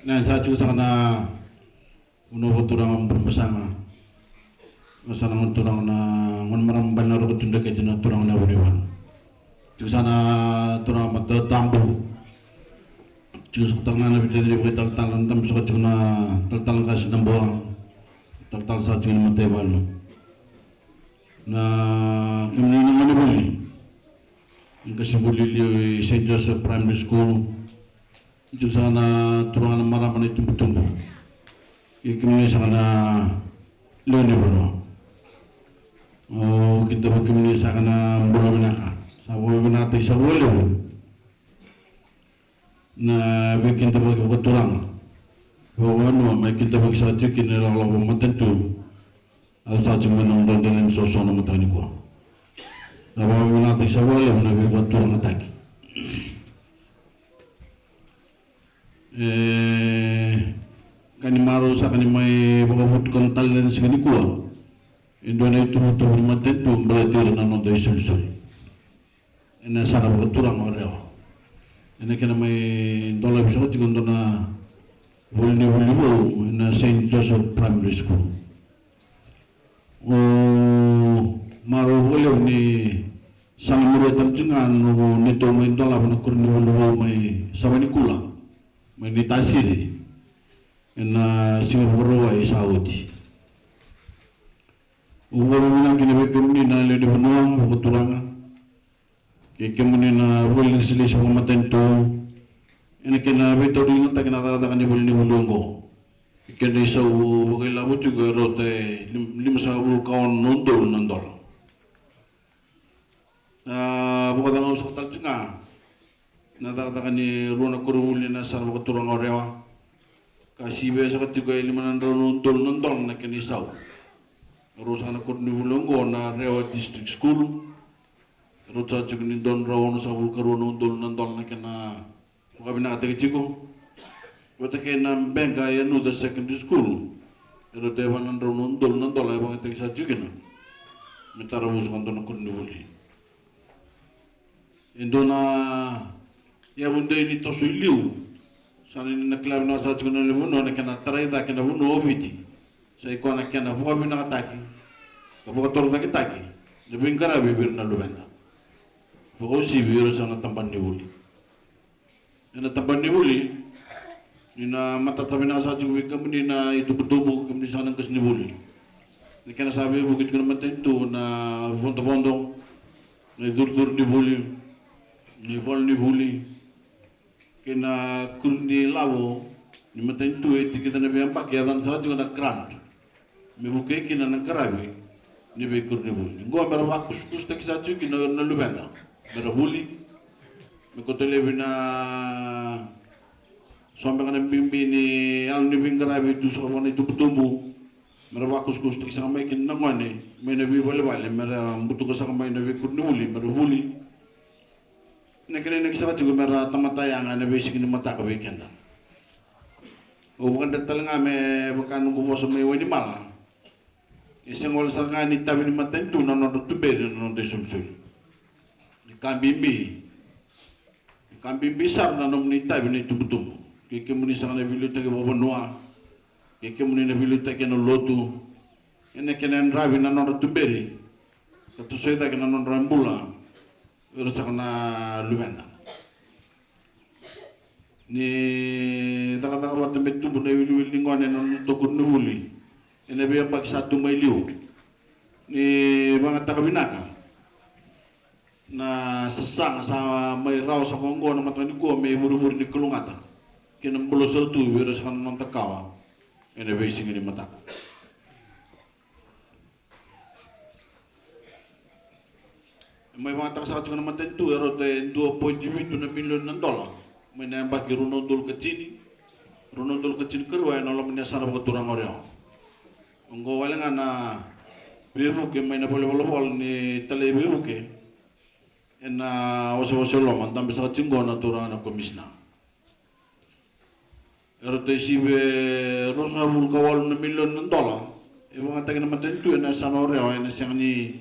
Nah, saya juga sana menurut orang bersama. Sana menurut orang na menmerang benar betul dekat dengan orang na beriman. Juga sana orang mata tambu. Juga tengah na bidari kita talan tam suka juga talan kasih nambuang. Talan saja dengan mata balu. Na kemudian mana boleh? Kasih boleh di Saint Joseph Primary School. Juga sana turun marah mana tumbuh-tumbuh. Kemudian sana learning bro. Oh kita kemudian sana bola menaka. Sabu menata sabu lewu. Na bikin tempat kebetulan. Bahwa nu kita bagi saja kini lalu mementu. Asal cuma nongol dengan sosok nama tani ko. Sabu menata sabu lewu na kebetulan ataki. Kanimaro sa kanimay pagkabot kong talan sa kanikuha indo na ito matentu berarti na nonto isul-isul ina sa kapagturang oreo ina kina may dola bisa ko tikondo na huli mo na Saint Joseph Primary School o maro huli ni sang murid tamcingan nito may dola na kurni huli may sawanikula may nitasiri na Singapura ay Saudi. Ugoro na kinabi kami na lede benua keturangan. Kami na boleh sila sa matento. Ina kinabi to rin ta kinakata kanya boleh ni bulungo. Kaya sa bagay labo juga rote lima sa kawan nondol. Bukan tanggal hospital juga. Natakatakan ni ruang kuruli na sa keturang orewa. Kasih biasa ketika lima nondol na kenisau. Urusan aku ni bulungo na Rewa District School. Urusan juga ni don rawan sa bulkaru nondol na kena. Bukan bina kata keciko. Buat kena bengka ya nu the secondary school. Urusan dewan nondol ay bang kata kisah juga na. Minta ramus kantor aku ni buli. Indona ya bunda ini tosuiliu. Sana ni naklab na sa juga na limuno na kena taray da kena buno oviti. Saya ko na kena buka bina kataki. Kabuka toro taki taki. Lebih kara bibir na lubenda. Buka usi bibir sa na tampan ni buli. Na tampan ni buli. Ni na matatabi na sa juga kami na itubutubo kami sa nang kas ni buli. Ni kena sabi bukit ko naman tayo na bondo-bondo. Na dur ni buli. Ni bol ni buli. Kena kundi lawo ni maten tu kita nabi ampak ya dan salah juga nak grant me buke kina nak karabi ni be kurni buli ngo mera wakus kus tak sa tu kina na lubenda mera buli me ko tele bina sombe kana bimbi ni al ni bingarabi tu so wona tu tumbu mera wakus kus tak sa mai kina ngone me na bi bale mera butu ko sa mai na be kurni buli mera buli nekene nek sa juga mera tamataya nga na basic ni mata ka weekend. O bukan datal nga me bukan gumo sa may wani mal. Isang wala sa nga ni tabi ni matentu na no tube no de sumsul. Ni kambimbi sar na nom ni tabi ni tubutum. Kike muni sa na biblioteca bobonoa. Kike muni na biblioteca no lotu. Ene kenen rabi na no tuberi. Katu soita kena no rambula. Urusan na lumenda. Ni taka wat tembe tu bunda wili ngone non tokun nuli. Ene be pak satu mai liu. Ni banga taka binaka. Na sesang sa mai raw sa kongo na matani ko me muru-muru ni kulungata. Kena pulo so tu virus kan non takawa. Ene be singi ni mata. May mga takasakit ko naman din ito, erote 2.8 million ng dolar. May nambak ki Ronaldol kecil kerwa yang nolong menyasar keturang orang. Unggo wala nga na biru ke may na polo ni tele biru ke. Na wasa lo man tambe sa cinggo na turang na komisna. Erote sibe rosa kawal na million ng dolar. Ibu nga tagin naman din ito, na sa oreo, na siyang ni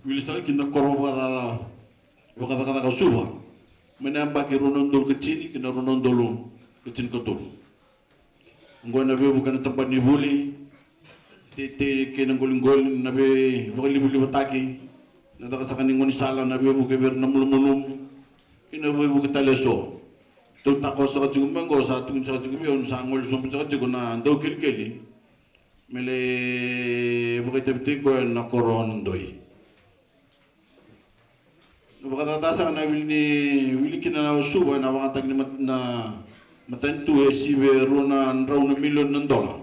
Wilson kita korban kata kau suha, menambah ke Ronaldol kecil, kena Ronaldol kecil ketul. nggo na be bukan tempat ni buli te ke nang guling na be buli bataki na ta sa kaning ngon sala na be buke ber na mulumulum ina be buke taleso to ta ko sa jugum mango sa tun sa jugum yon sa ngol so sa jugum na do kili mele buke tebti ko na koron doi buka tasa na wili kina na suba na wakatag ni na matentu si rona rauna milyon ng dola.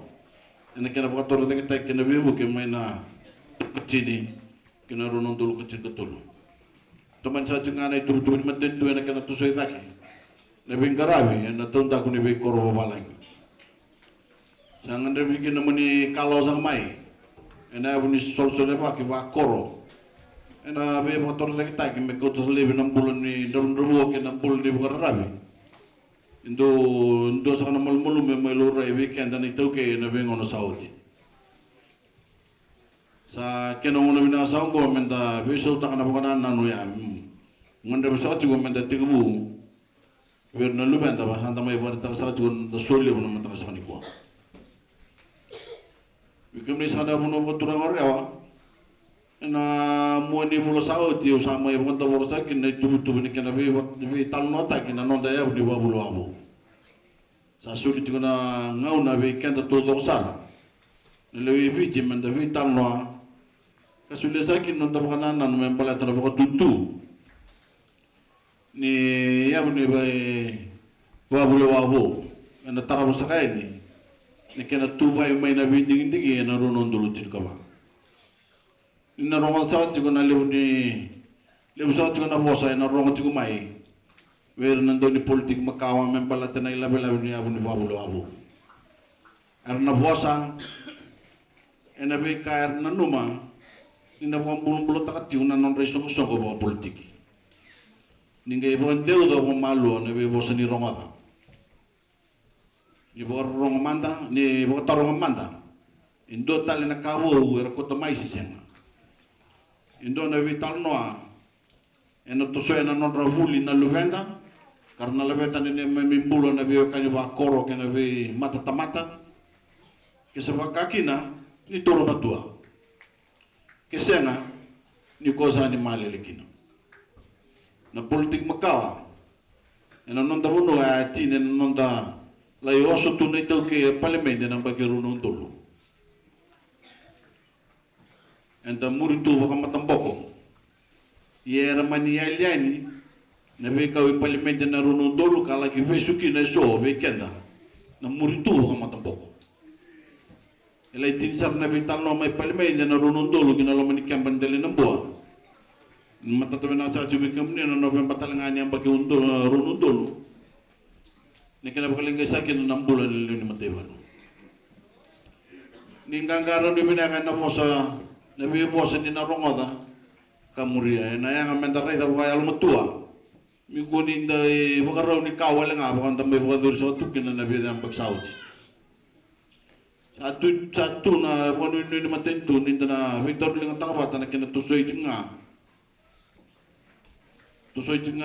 Na kina buka toro tagi tay kina bibu ke may na kachini kina rona dolo kachin katulo. Taman sa nga na ituro ni matentu na kina tusoy taki. Na bingkarabi na tonda ko ni be koro balang. Sa nga rebi kina mani kalau sang mai. Na buni solso ne pa ki ba koro. Ena be motor lagi tak me ko tos lebe 6 bulan ni daun rubo ke 6 bulan di bukan rabi indo sa kana malmulu me may lura weekend ani tauke na be ngono saudi sa keno ngono bina sa ngo menda be so ta kana bukan nanu ya ngonde be sa go menda tigubu wer na lu benda ba santa may bar ta sa go do sole mo mata sa ni ko bikamni sa na mo no turang orewa na muani mulo sao tio sama yang kata borsa kena tubuh ni kena be tal nota kena nota ya di bawah bulu abu. Sa sulit juga na ngau na be kena tu dosa. Lewi viji menda be tal noa. Kasulit sakin nota bukan nan membala terlalu tutu. Ni ya buni be bawah bulu abu. Anda tarabu sakai ni. Ni kena tu bay main na be dingin dingin na ronon dulu cirkawa. Ina rongan saat juga na lebu saat juga na bosa ina rongan juga mai wer nando ni politik makawa membala tanay labe ni abu ni babulo abu arna bosa ina be kair na numa ina bulo takat na non reso ko ba politik ninga ibon deu do malu na be bosa ni ronga ni bo ronga manda ni bo tarong manda indo tali na kawo wer ko to mai sisema indo na vital noa eno to so ena non ravuli na luvenda karena luvenda ni memimbulo na vio kanyo ba koro kena vi mata tamata kesaba kakina ni toro batua kesena ni kosa ni male lekino na politik makawa ena non da uno a tine non da la yoso tu nei to ke parlamento na bagiru non tolo enta muritu baka matamboko yera mani yaliani na be kawi parliament na runo dolu kala ki vesuki na so be kenda na muritu baka matamboko elai tinsar na vital no mai parliament na runo dolu gina lo mani kamban dele na boa mata to na sa jubi kamni na no ben batalangani am baki undo runo dolu ne kana bakalinga sakin na bulan ni matebano ninggangaro ni binakan na fosa nabi bosa ni narongoda kamuria na yang amenda rai da wayal mutua mi goni ndai bakaraw ni kawal nga bakan tambe bakadur sa tukin na nabi dam pagsauti satu na kono ni matentu ni na Victor linga takabata na kina tusoy tinga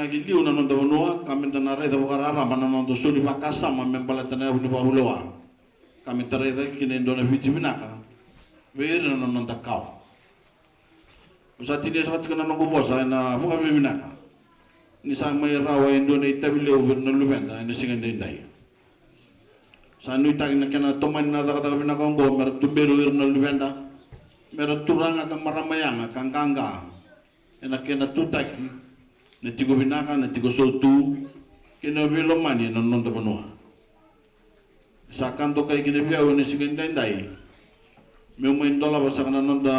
giliw na nonda wanua kami na rai da bakarara mana nonda suli pakasa mamembalata na ni bahulowa kami tarai da kina indona vitiminaka wera na nonda kaw Usat ini saat kena nunggu bosa na muka biminaka ni sang may rawa Indo na itabili over na lumenda ni singan dindai sa nui tag na kena toman na dakata binaka ngbo merat tuberu na lumenda merat turanga kang maramayanga kang kangga ena kena tutak na tigo binaka na tigo sotu kena vilomani na nonda banua sa kanto kay kinabiyaw ni singan dindai may umaindola basa kana nonda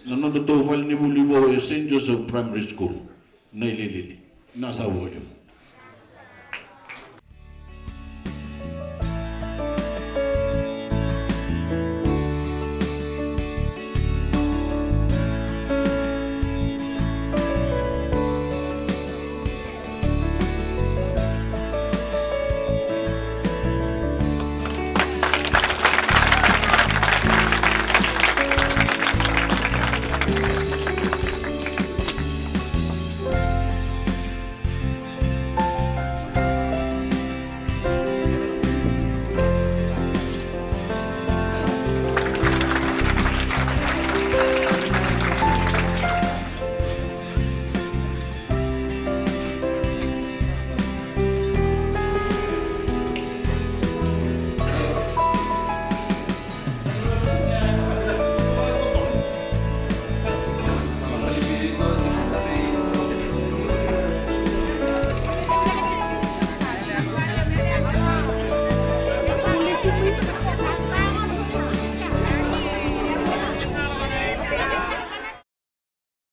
Nanondo to fal ni Bulibo St. Joseph Primary School, Nailili, nasa Woyo.